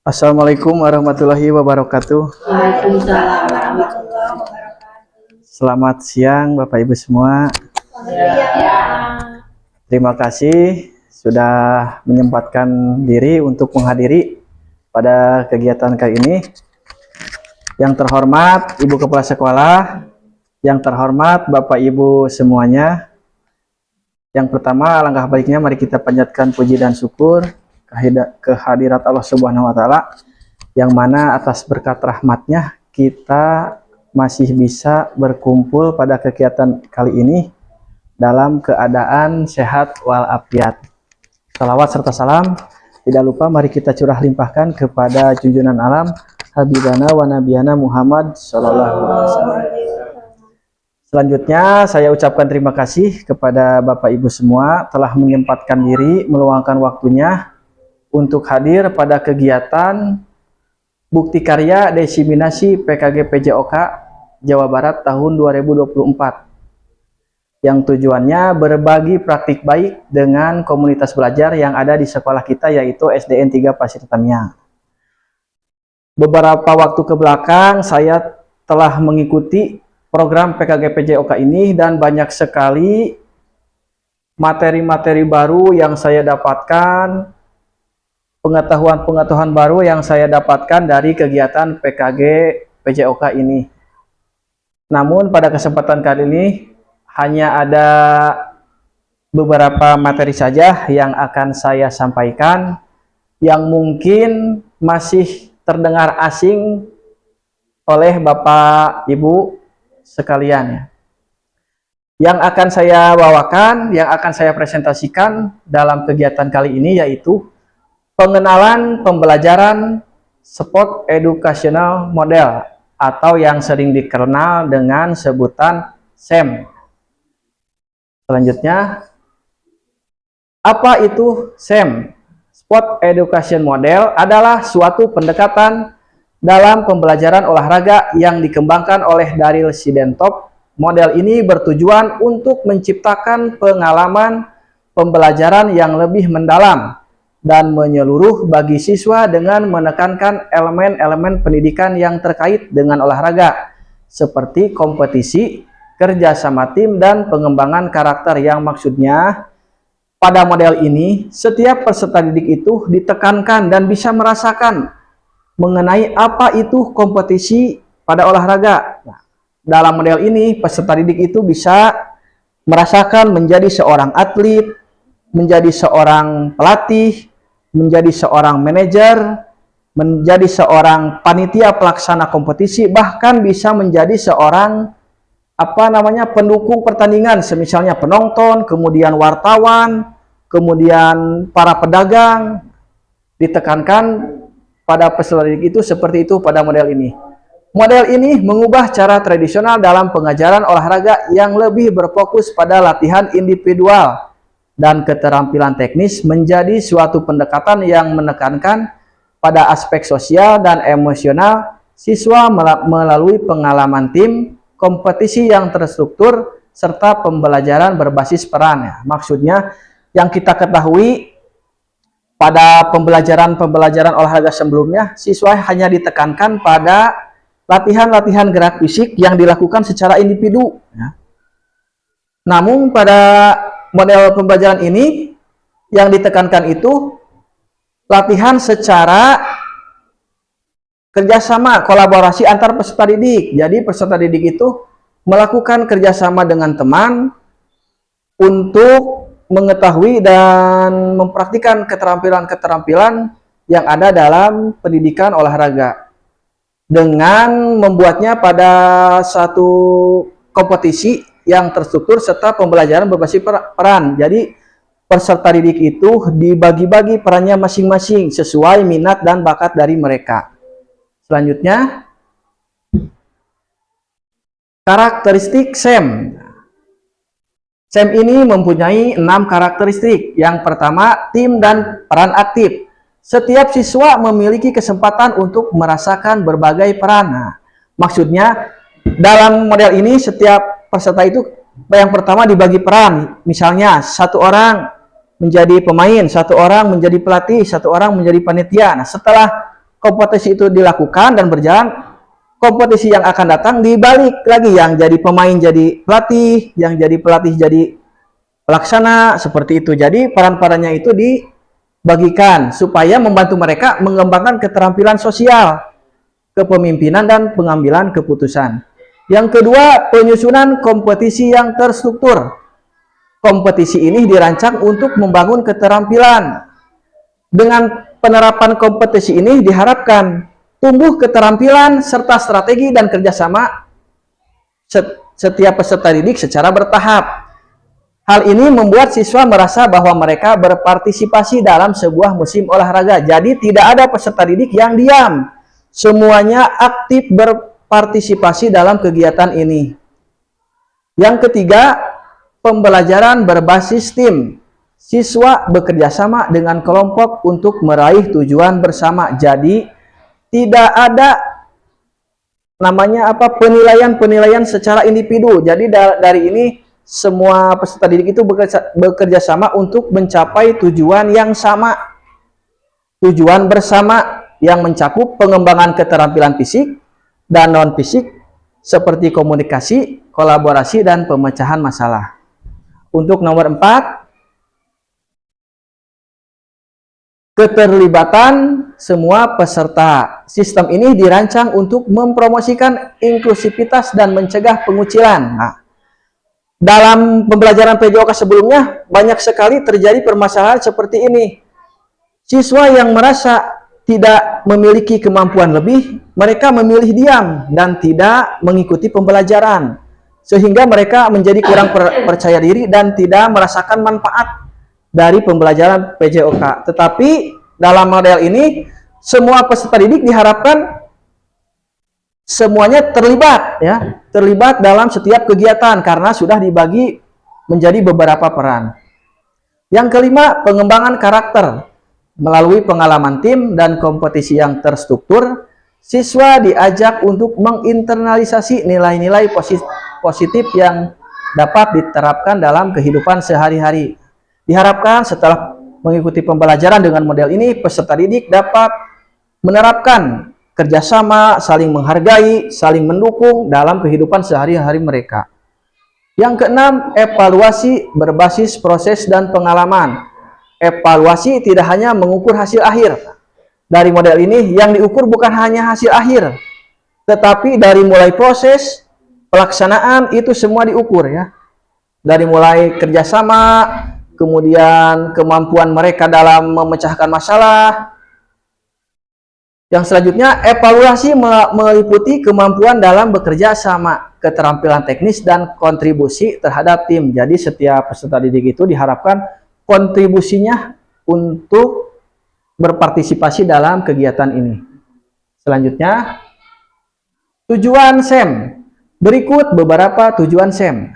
Assalamualaikum warahmatullahi wabarakatuh. Waalaikumsalam warahmatullahi wabarakatuh. Selamat siang Bapak Ibu semua. Terima kasih sudah menyempatkan diri untuk menghadiri pada kegiatan kali ini. Yang terhormat Ibu Kepala Sekolah, yang terhormat Bapak Ibu semuanya. Yang pertama, alangkah baiknya mari kita panjatkan puji dan syukur kehadirat Allah Subhanahu wa Ta'ala, yang mana atas berkat rahmatnya kita masih bisa berkumpul pada kegiatan kali ini dalam keadaan sehat walafiat. Salawat serta salam tidak lupa mari kita curah limpahkan kepada junjungan alam Habibana wa Nabiyana Muhammad Sallallahu Alaihi Wasallam. Selanjutnya saya ucapkan terima kasih kepada Bapak Ibu semua telah menyempatkan diri meluangkan waktunya untuk hadir pada kegiatan Bukti Karya Diseminasi PKG PJOK Jawa Barat tahun 2024, yang tujuannya berbagi praktik baik dengan komunitas belajar yang ada di sekolah kita, yaitu SDN 3 Pasir Tamiang. Beberapa waktu ke belakang saya telah mengikuti program PKG PJOK ini dan banyak sekali materi-materi baru yang saya dapatkan, pengetahuan-pengetahuan baru yang saya dapatkan dari kegiatan PKG PJOK ini. Namun pada kesempatan kali ini hanya ada beberapa materi saja yang akan saya sampaikan yang mungkin masih terdengar asing oleh Bapak Ibu sekalian. Yang akan saya bawakan, yang akan saya presentasikan dalam kegiatan kali ini yaitu pengenalan pembelajaran Sport Educational Model atau yang sering dikenal dengan sebutan SEM. Selanjutnya, apa itu SEM? Sport Education Model adalah suatu pendekatan dalam pembelajaran olahraga yang dikembangkan oleh Daryl Siddentop. Model ini bertujuan untuk menciptakan pengalaman pembelajaran yang lebih mendalam dan menyeluruh bagi siswa dengan menekankan elemen-elemen pendidikan yang terkait dengan olahraga, seperti kompetisi, kerjasama tim, dan pengembangan karakter. Yang maksudnya, pada model ini, setiap peserta didik itu ditekankan dan bisa merasakan mengenai apa itu kompetisi pada olahraga. Nah, dalam model ini, peserta didik itu bisa merasakan menjadi seorang atlet, menjadi seorang pelatih, menjadi seorang manajer, menjadi seorang panitia pelaksana kompetisi, bahkan bisa menjadi seorang pendukung pertandingan, semisalnya penonton, kemudian wartawan, kemudian para pedagang. Ditekankan pada peserta didik itu seperti itu pada model ini. Model ini mengubah cara tradisional dalam pengajaran olahraga yang lebih berfokus pada latihan individual dan keterampilan teknis menjadi suatu pendekatan yang menekankan pada aspek sosial dan emosional siswa melalui pengalaman tim, kompetisi yang terstruktur, serta pembelajaran berbasis peran. Ya, maksudnya yang kita ketahui pada pembelajaran olahraga sebelumnya, siswa hanya ditekankan pada latihan-latihan gerak fisik yang dilakukan secara individu. Ya. Namun pada model pembelajaran ini yang ditekankan itu latihan secara kerjasama, kolaborasi antar peserta didik. Jadi peserta didik itu melakukan kerjasama dengan teman untuk mengetahui dan mempraktikkan keterampilan-keterampilan yang ada dalam pendidikan olahraga dengan membuatnya pada satu kompetisi yang terstruktur serta pembelajaran berbasis peran. Jadi peserta didik itu dibagi-bagi perannya masing-masing sesuai minat dan bakat dari mereka. Selanjutnya, karakteristik SEM. SEM ini mempunyai 6 karakteristik. Yang pertama, tim dan peran aktif. Setiap siswa memiliki kesempatan untuk merasakan berbagai peran. Nah, maksudnya dalam model ini setiap peserta itu yang pertama dibagi peran. Misalnya satu orang menjadi pemain, satu orang menjadi pelatih, satu orang menjadi panitia. Nah, setelah kompetisi itu dilakukan dan berjalan, kompetisi yang akan datang dibalik lagi, yang jadi pemain jadi pelatih, yang jadi pelatih jadi pelaksana, seperti itu. Jadi peran-perannya itu dibagikan supaya membantu mereka mengembangkan keterampilan sosial, kepemimpinan dan pengambilan keputusan. Yang kedua, penyusunan kompetisi yang terstruktur. Kompetisi ini dirancang untuk membangun keterampilan. Dengan penerapan kompetisi ini diharapkan tumbuh keterampilan serta strategi dan kerjasama setiap peserta didik secara bertahap. Hal ini membuat siswa merasa bahwa mereka berpartisipasi dalam sebuah musim olahraga. Jadi tidak ada peserta didik yang diam. Semuanya aktif berpartisipasi dalam kegiatan ini. Yang ketiga, pembelajaran berbasis tim. Siswa bekerja sama dengan kelompok untuk meraih tujuan bersama. Jadi tidak ada penilaian secara individu. Jadi dari ini semua peserta didik itu bekerja sama untuk mencapai tujuan yang sama, tujuan bersama yang mencakup pengembangan keterampilan fisik dan non fisik seperti komunikasi, kolaborasi, dan pemecahan masalah. Untuk nomor 4, keterlibatan semua peserta. Sistem ini dirancang untuk mempromosikan inklusivitas dan mencegah pengucilan. Nah, dalam pembelajaran PJOK sebelumnya, banyak sekali terjadi permasalahan seperti ini. Siswa yang merasa tidak memiliki kemampuan lebih, mereka memilih diam dan tidak mengikuti pembelajaran. Sehingga mereka menjadi kurang percaya diri dan tidak merasakan manfaat dari pembelajaran PJOK. Tetapi dalam model ini, semua peserta didik diharapkan semuanya terlibat, ya, terlibat dalam setiap kegiatan karena sudah dibagi menjadi beberapa peran. Yang kelima, pengembangan karakter. Melalui pengalaman tim dan kompetisi yang terstruktur, siswa diajak untuk menginternalisasi nilai-nilai positif yang dapat diterapkan dalam kehidupan sehari-hari. Diharapkan setelah mengikuti pembelajaran dengan model ini, peserta didik dapat menerapkan kerjasama, saling menghargai, saling mendukung dalam kehidupan sehari-hari mereka. Yang keenam, evaluasi berbasis proses dan pengalaman. Evaluasi tidak hanya mengukur hasil akhir. Dari model ini, yang diukur bukan hanya hasil akhir, tetapi dari mulai proses, pelaksanaan, itu semua diukur, ya. Dari mulai kerjasama, kemudian kemampuan mereka dalam memecahkan masalah. Yang selanjutnya, evaluasi meliputi kemampuan dalam bekerja sama, keterampilan teknis, dan kontribusi terhadap tim. Jadi setiap peserta didik itu diharapkan kontribusinya untuk berpartisipasi dalam kegiatan ini. Selanjutnya, tujuan SEM. Berikut beberapa tujuan SEM.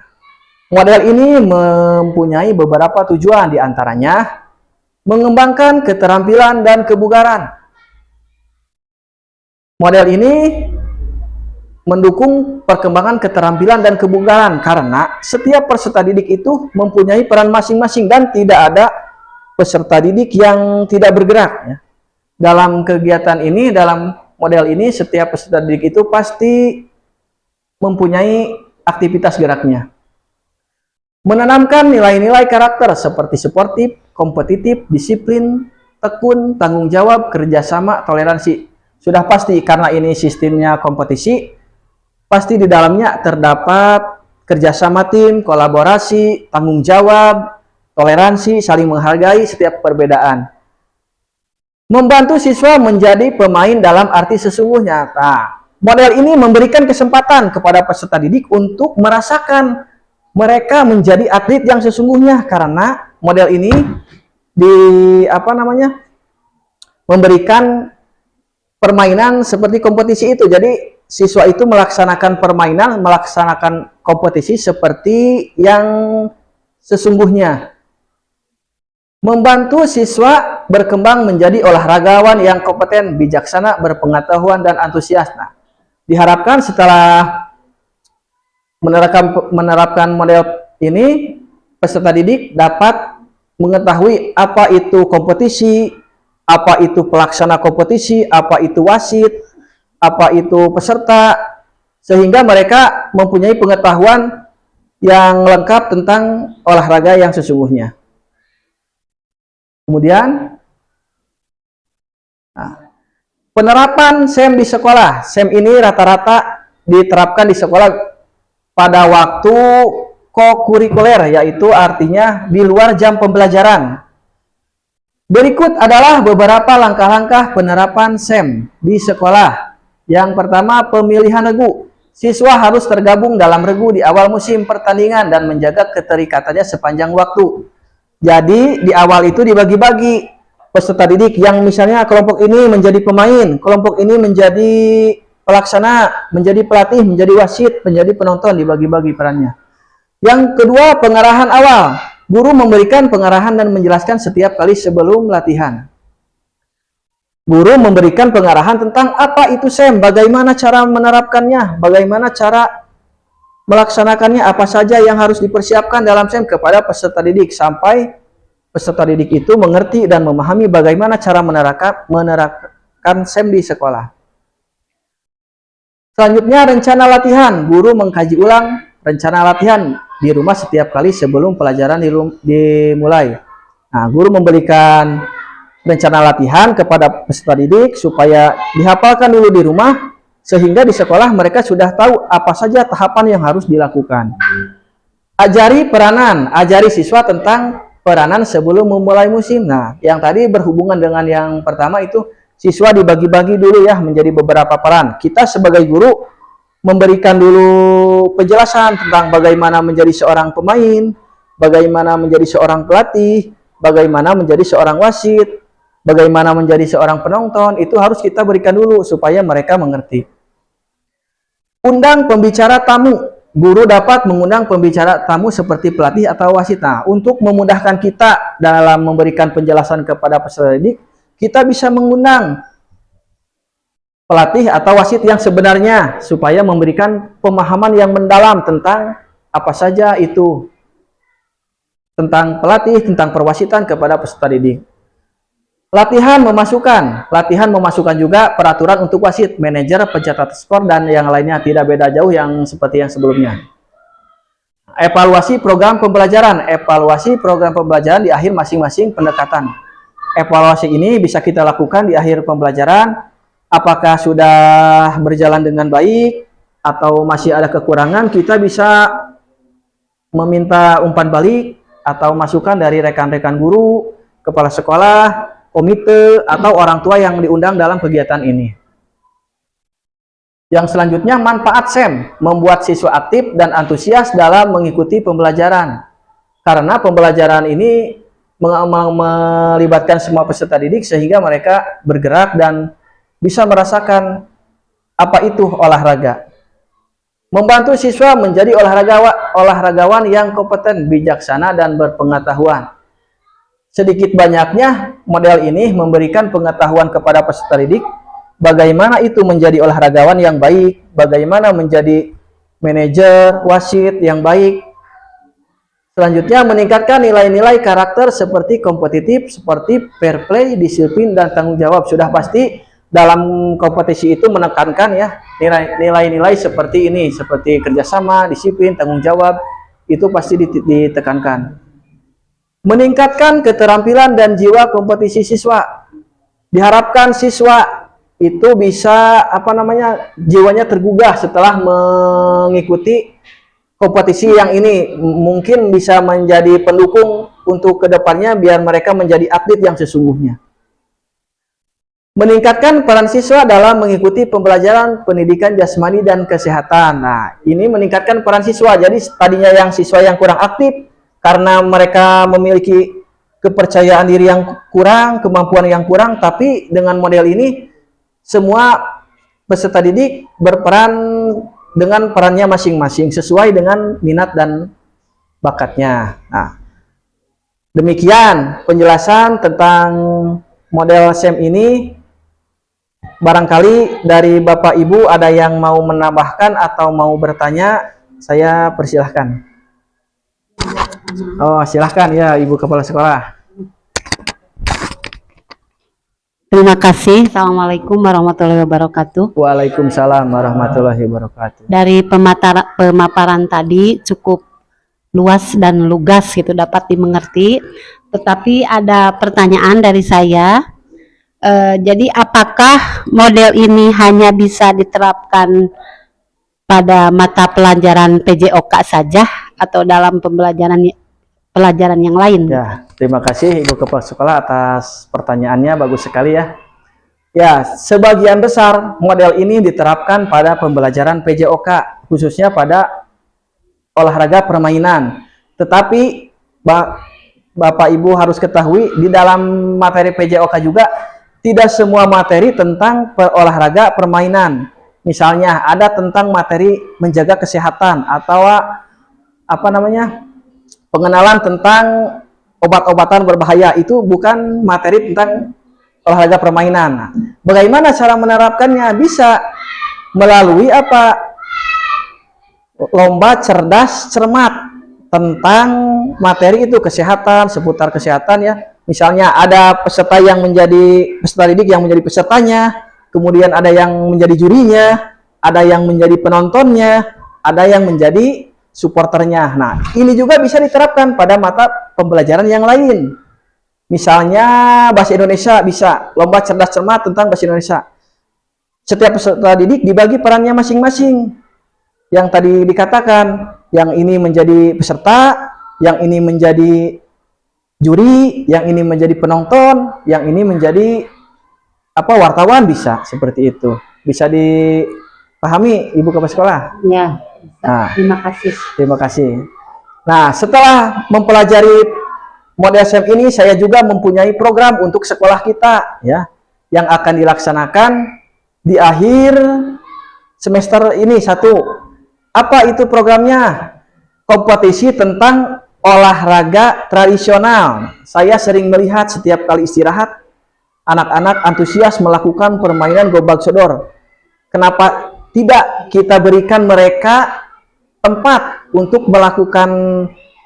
Model ini mempunyai beberapa tujuan, diantaranya mengembangkan keterampilan dan kebugaran. Model ini mendukung perkembangan keterampilan dan kebugaran karena setiap peserta didik itu mempunyai peran masing-masing dan tidak ada peserta didik yang tidak bergerak, ya. Dalam kegiatan ini, dalam model ini, setiap peserta didik itu pasti mempunyai aktivitas geraknya. Menanamkan nilai-nilai karakter seperti sportif, kompetitif, disiplin, tekun, tanggung jawab, kerjasama, toleransi. Sudah pasti karena ini sistemnya kompetisi, pasti di dalamnya terdapat kerjasama tim, kolaborasi, tanggung jawab, toleransi, saling menghargai setiap perbedaan. Membantu siswa menjadi pemain dalam arti sesungguhnya. Nah, model ini memberikan kesempatan kepada peserta didik untuk merasakan mereka menjadi atlet yang sesungguhnya karena model ini memberikan permainan seperti kompetisi itu. Jadi siswa itu melaksanakan permainan, melaksanakan kompetisi seperti yang sesungguhnya. Membantu siswa berkembang menjadi olahragawan yang kompeten, bijaksana, berpengetahuan, dan antusias. Nah, diharapkan setelah menerapkan model ini, peserta didik dapat mengetahui apa itu kompetisi, apa itu pelaksana kompetisi, apa itu wasit, apa itu peserta, sehingga mereka mempunyai pengetahuan yang lengkap tentang olahraga yang sesungguhnya. Kemudian, penerapan SEM di sekolah. SEM ini rata-rata diterapkan di sekolah pada waktu kokurikuler, yaitu artinya di luar jam pembelajaran. Berikut adalah beberapa langkah-langkah penerapan SEM di sekolah. Yang pertama, pemilihan regu. Siswa harus tergabung dalam regu di awal musim pertandingan dan menjaga keterikatannya sepanjang waktu. Jadi, di awal itu dibagi-bagi peserta didik yang misalnya kelompok ini menjadi pemain, kelompok ini menjadi pelaksana, menjadi pelatih, menjadi wasit, menjadi penonton, dibagi-bagi perannya. Yang kedua, pengarahan awal. Guru memberikan pengarahan dan menjelaskan setiap kali sebelum latihan. Guru memberikan pengarahan tentang apa itu SEM, bagaimana cara menerapkannya, bagaimana cara melaksanakannya, apa saja yang harus dipersiapkan dalam SEM kepada peserta didik, sampai peserta didik itu mengerti dan memahami bagaimana cara menerapkan SEM di sekolah. Selanjutnya, rencana latihan. Guru mengkaji ulang rencana latihan di rumah setiap kali sebelum pelajaran dimulai. Nah, guru memberikan rencana latihan kepada peserta didik supaya dihafalkan dulu di rumah, sehingga di sekolah mereka sudah tahu apa saja tahapan yang harus dilakukan. Ajari peranan, ajari siswa tentang peranan sebelum memulai musim. Nah, yang tadi berhubungan dengan yang pertama itu, siswa dibagi-bagi dulu ya menjadi beberapa peran. Kita sebagai guru memberikan dulu penjelasan tentang bagaimana menjadi seorang pemain, bagaimana menjadi seorang pelatih, bagaimana menjadi seorang wasit, bagaimana menjadi seorang penonton. Itu harus kita berikan dulu supaya mereka mengerti. Undang pembicara tamu. Guru dapat mengundang pembicara tamu seperti pelatih atau wasit. Nah, untuk memudahkan kita dalam memberikan penjelasan kepada peserta didik, kita bisa mengundang pelatih atau wasit yang sebenarnya supaya memberikan pemahaman yang mendalam tentang apa saja itu, tentang pelatih, tentang perwasitan kepada peserta didik. Latihan memasukkan juga peraturan untuk wasit, manajer, pencatat skor, dan yang lainnya, tidak beda jauh yang seperti yang sebelumnya. Evaluasi program pembelajaran di akhir masing-masing pendekatan. Evaluasi ini bisa kita lakukan di akhir pembelajaran. Apakah sudah berjalan dengan baik atau masih ada kekurangan, kita bisa meminta umpan balik atau masukan dari rekan-rekan guru, kepala sekolah, komite, atau orang tua yang diundang dalam kegiatan ini. Yang selanjutnya, manfaat SEM, membuat siswa aktif dan antusias dalam mengikuti pembelajaran. Karena pembelajaran ini melibatkan semua peserta didik sehingga mereka bergerak dan bisa merasakan apa itu olahraga. Membantu siswa menjadi olahragawan yang kompeten, bijaksana, dan berpengetahuan. Sedikit banyaknya model ini memberikan pengetahuan kepada peserta didik bagaimana itu menjadi olahragawan yang baik, bagaimana menjadi manajer, wasit yang baik. Selanjutnya, meningkatkan nilai-nilai karakter seperti kompetitif, sportif, fair play, disiplin, dan tanggung jawab. Sudah pasti dalam kompetisi itu menekankan ya nilai-nilai seperti ini, seperti kerjasama, disiplin, tanggung jawab, itu pasti ditekankan. Meningkatkan keterampilan dan jiwa kompetisi siswa. Diharapkan siswa itu bisa jiwanya tergugah setelah mengikuti kompetisi yang ini, mungkin bisa menjadi pendukung untuk kedepannya biar mereka menjadi atlet yang sesungguhnya. Meningkatkan peran siswa dalam mengikuti pembelajaran pendidikan jasmani dan kesehatan. Nah, ini meningkatkan peran siswa. Jadi tadinya yang siswa yang kurang aktif karena mereka memiliki kepercayaan diri yang kurang, kemampuan yang kurang, tapi dengan model ini semua peserta didik berperan dengan perannya masing-masing sesuai dengan minat dan bakatnya. Nah, demikian penjelasan tentang model SEM ini. Barangkali dari Bapak Ibu ada yang mau menambahkan atau mau bertanya, saya persilahkan. Oh, silahkan ya Ibu Kepala Sekolah. Terima kasih. Assalamualaikum warahmatullahi wabarakatuh. Waalaikumsalam warahmatullahi wabarakatuh. Dari pemaparan tadi cukup luas dan lugas gitu, dapat dimengerti. Tetapi ada pertanyaan dari saya. Jadi apakah model ini hanya bisa diterapkan pada mata pelajaran PJOK saja atau dalam pelajaran yang lain? Ya, terima kasih Ibu Kepala Sekolah atas pertanyaannya, bagus sekali ya. Ya, sebagian besar model ini diterapkan pada pembelajaran PJOK, khususnya pada olahraga permainan. Tetapi Bapak Ibu harus ketahui, di dalam materi PJOK juga tidak semua materi tentang olahraga permainan. Misalnya ada tentang materi menjaga kesehatan atau pengenalan tentang obat-obatan berbahaya, itu bukan materi tentang olahraga permainan. Nah, bagaimana cara menerapkannya? Bisa melalui lomba cerdas cermat tentang materi itu kesehatan, seputar kesehatan ya. Misalnya ada peserta yang menjadi peserta didik yang menjadi pesertanya, kemudian ada yang menjadi jurinya, ada yang menjadi penontonnya, ada yang menjadi supporternya. Nah, ini juga bisa diterapkan pada mata pembelajaran yang lain. Misalnya bahasa Indonesia, bisa lomba cerdas cermat tentang bahasa Indonesia. Setiap peserta didik dibagi perannya masing-masing. Yang tadi dikatakan, yang ini menjadi peserta, yang ini menjadi juri, yang ini menjadi penonton, yang ini menjadi wartawan, bisa seperti itu. Bisa dipahami Ibu Kepala Sekolah? Ya. Nah, terima kasih. Terima kasih. Nah, setelah mempelajari model SEM ini, saya juga mempunyai program untuk sekolah kita ya, yang akan dilaksanakan di akhir semester ini. Satu, apa itu programnya? Kompetisi tentang olahraga tradisional. Saya sering melihat setiap kali istirahat, anak-anak antusias melakukan permainan gobag sodor. Kenapa tidak kita berikan mereka tempat untuk melakukan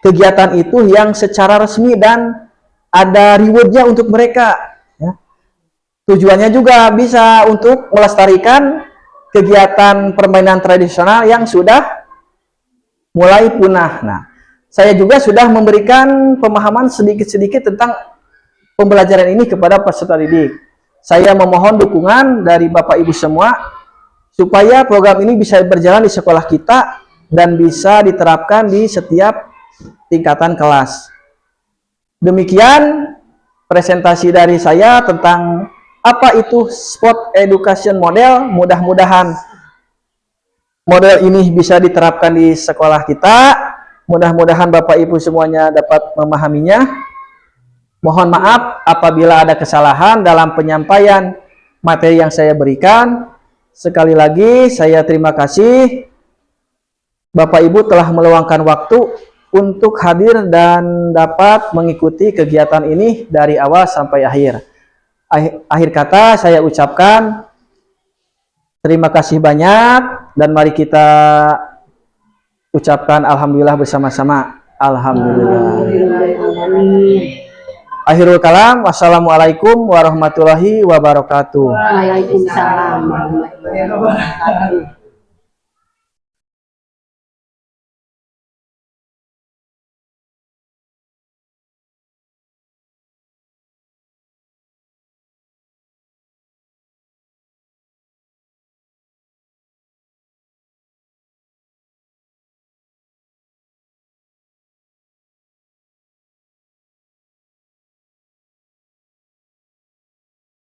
kegiatan itu yang secara resmi dan ada rewardnya untuk mereka ya. Tujuannya juga bisa untuk melestarikan kegiatan permainan tradisional yang sudah mulai punah. Nah, saya juga sudah memberikan pemahaman sedikit-sedikit tentang pembelajaran ini kepada peserta didik. Saya memohon dukungan dari Bapak Ibu semua supaya program ini bisa berjalan di sekolah kita dan bisa diterapkan di setiap tingkatan kelas. Demikian presentasi dari saya tentang apa itu Sport Education Model. Mudah-mudahan model ini bisa diterapkan di sekolah kita. Mudah-mudahan Bapak Ibu semuanya dapat memahaminya. Mohon maaf apabila ada kesalahan dalam penyampaian materi yang saya berikan. Sekali lagi saya terima kasih Bapak Ibu telah meluangkan waktu untuk hadir dan dapat mengikuti kegiatan ini dari awal sampai akhir. Akhir kata saya ucapkan terima kasih banyak dan mari kita ucapkan alhamdulillah bersama-sama. Alhamdulillah. Akhirul kalam, wassalamualaikum warahmatullahi wabarakatuh. Waalaikumsalam warahmatullahi wabarakatuh.